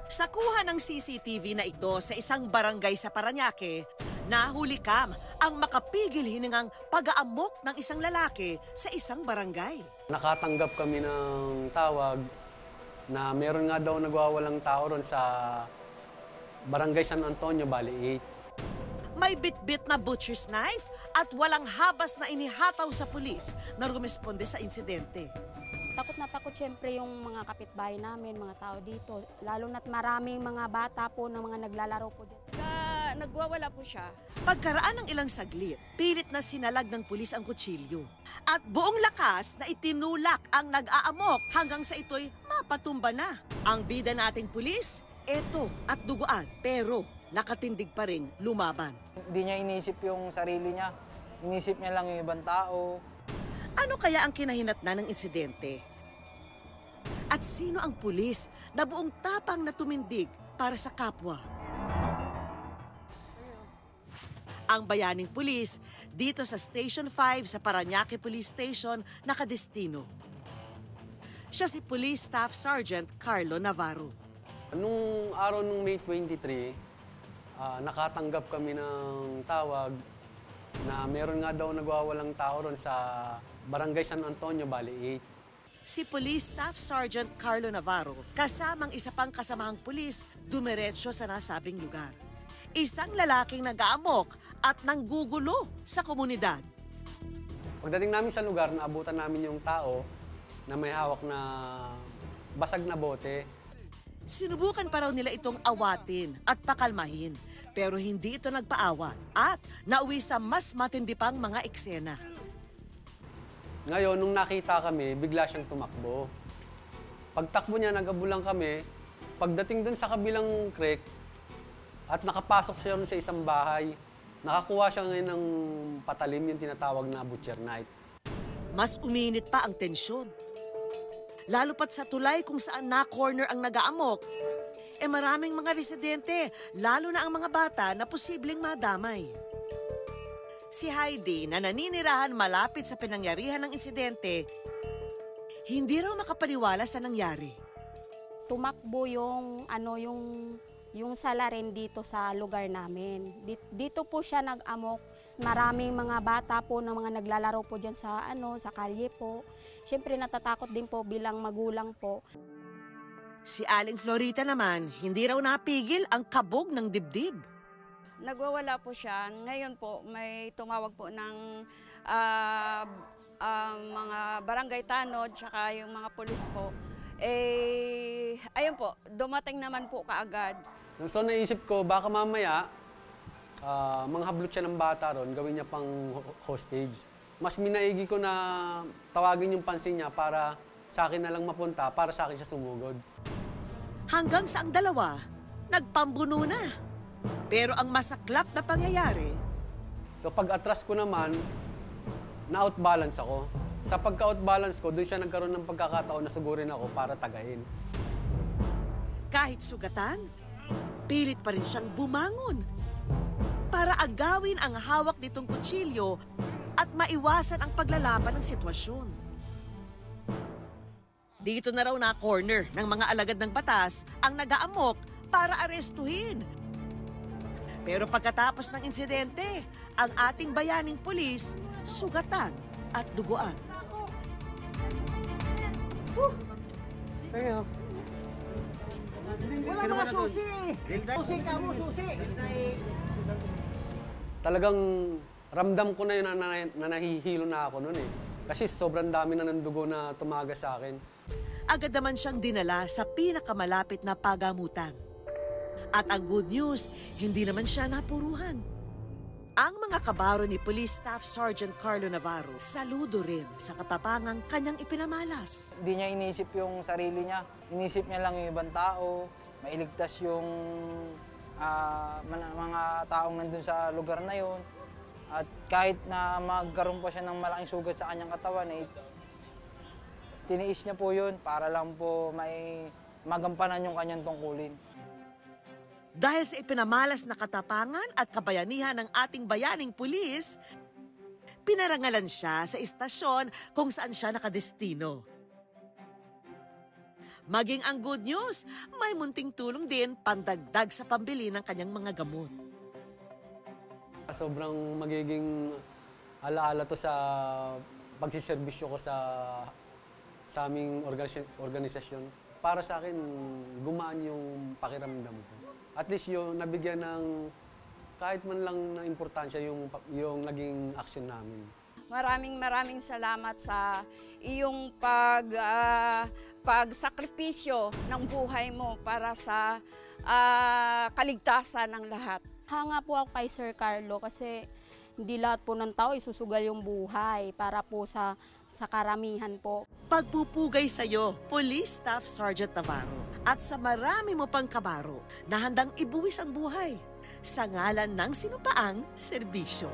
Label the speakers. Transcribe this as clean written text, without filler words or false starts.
Speaker 1: Sa kuha ng CCTV na ito sa isang barangay sa Parañaque, nahulikam ang makapigil hiningang pag-aamok ng isang lalaki sa isang barangay.
Speaker 2: Nakatanggap kami ng tawag na meron nga daw nagwawalang tao ron sa Barangay San Antonio, Bali 8.
Speaker 1: May bitbit na butcher's knife at walang habas na inihataw sa pulis na rumisponde sa insidente.
Speaker 3: Takot na takot siyempre yung mga kapitbahay namin, mga tao dito. Lalo na't maraming mga bata po na mga naglalaro po dyan.
Speaker 4: Nagwawala po siya.
Speaker 1: Pagkaraan ng ilang saglit, pilit na sinalag ng pulis ang kutsilyo. At buong lakas na itinulak ang nag-aamok hanggang sa ito'y mapatumba na. Ang bida nating pulis, eto at duguan, pero nakatindig pa rin lumaban.
Speaker 5: Hindi niya inisip yung sarili niya. Inisip niya lang yung ibang tao.
Speaker 1: Ano kaya ang kinahinatnan ng insidente? At sino ang pulis na buong tapang na tumindig para sa kapwa? Ang bayaning pulis dito sa Station 5 sa Parañaque Police Station nakadestino. Siya si Police Staff Sergeant Carlo Navarro.
Speaker 2: Nung araw nung May 23, nakatanggap kami ng tawag na meron nga daw nagwawalang tao ron sa Barangay San Antonio, Bali 8.
Speaker 1: Si Police Staff Sergeant Carlo Navarro, kasamang isa pang kasamahang pulis, dumiretso sa nasabing lugar. Isang lalaking nag-aamok at nanggugulo sa komunidad.
Speaker 2: Pagdating namin sa lugar, naabutan namin yung tao na may hawak na basag na bote.
Speaker 1: Sinubukan pa raw nila itong awatin at pakalmahin, pero hindi ito nagpaawat at nauwi sa mas matindi pang mga eksena.
Speaker 2: Ngayon, nung nakita kami, bigla siyang tumakbo. Pagtakbo niya, nag-abulang kami. Pagdating dun sa kabilang creek, at nakapasok siya sa isang bahay, nakakuha siya ngayon ng patalim, yung tinatawag na butcher knife.
Speaker 1: Mas uminit pa ang tensyon. Lalo pat sa tulay kung saan na-corner ang nag-aamok, maraming mga residente, lalo na ang mga bata na posibleng madamay. Si Heidi na naninirahan malapit sa pinangyarihan ng insidente, hindi raw makapaniwala sa nangyari.
Speaker 3: Tumakbo yung salarin dito sa lugar namin. Dito po siya nag-amok. Maraming mga bata po na mga naglalaro po dyan sa kalye po. Siyempre natatakot din po bilang magulang po.
Speaker 1: Si Aling Florita naman, hindi raw napigil ang kabog ng dibdib.
Speaker 4: Nagwawala po siya. Ngayon po, may tumawag po ng mga barangay tanod, tsaka yung mga pulis po. Ayun po, dumating naman po kaagad.
Speaker 2: So naisip ko, baka mamaya, manghablot siya ng bata ron, gawin niya pang hostage. Mas minaigi ko na tawagin yung pansin niya para sa akin na lang mapunta, para sa akin siya sumugod.
Speaker 1: Hanggang sa ang dalawa, nagpambuno na. Pero ang masaklap na pangyayari...
Speaker 2: So pag-atras ko naman, na-outbalance ako. Sa pagka-outbalance ko, doon siya nagkaroon ng pagkakataon na sugurin ako para tagayin.
Speaker 1: Kahit sugatan, pilit pa rin siyang bumangon para agawin ang hawak nitong kutsilyo at maiwasan ang paglalapan ng sitwasyon. Dito na raw na corner ng mga alagad ng batas ang nag-aamok para arestuhin. Pero pagkatapos ng insidente, ang ating bayaning pulis, sugatan at duguan.
Speaker 6: Wala mga susi! Susi ka mo, susi!
Speaker 2: Talagang ramdam ko na yun na nahihilo na ako noon eh. Kasi sobrang dami na ng dugo na tumaga sa akin.
Speaker 1: Agad naman siyang dinala sa pinakamalapit na pagamutan. At ang good news, hindi naman siya napuruhan. Ang mga kabaro ni Police Staff Sergeant Carlo Navarro, saludo rin sa katapangang kanyang ipinamalas.
Speaker 5: Hindi niya inisip yung sarili niya. Inisip niya lang yung ibang tao. Mailigtas yung mga taong nandun sa lugar na yon. At kahit na magkaroon pa siya ng malaking sugat sa kanyang katawan, tiniis niya po yun para lang po may magampanan yung kanyang tungkulin.
Speaker 1: Dahil sa ipinamalas na katapangan at kabayanihan ng ating bayaning pulis, pinarangalan siya sa istasyon kung saan siya nakadestino. Maging ang good news, may munting tulong din pandagdag sa pambili ng kanyang mga gamot.
Speaker 2: Sobrang magiging alaala to sa pagsiservisyo ko sa aming organisasyon. Para sa akin, gumaan yung pakiramdam ko. At least yung nabigyan ng kahit man lang na importansya yung naging aksyon namin.
Speaker 4: Maraming salamat sa iyong pagsakripisyo ng buhay mo para sa kaligtasan ng lahat.
Speaker 3: Hanga po ako kay Sir Carlo kasi hindi lahat po ng tao isusugal yung buhay para po sa karamihan po.
Speaker 1: Pagpupugay sa iyo, Police Staff Sergeant Navarro, at sa marami mo pang kabaro na handang ibuwis ang buhay sa ngalan ng sinumpaang serbisyo.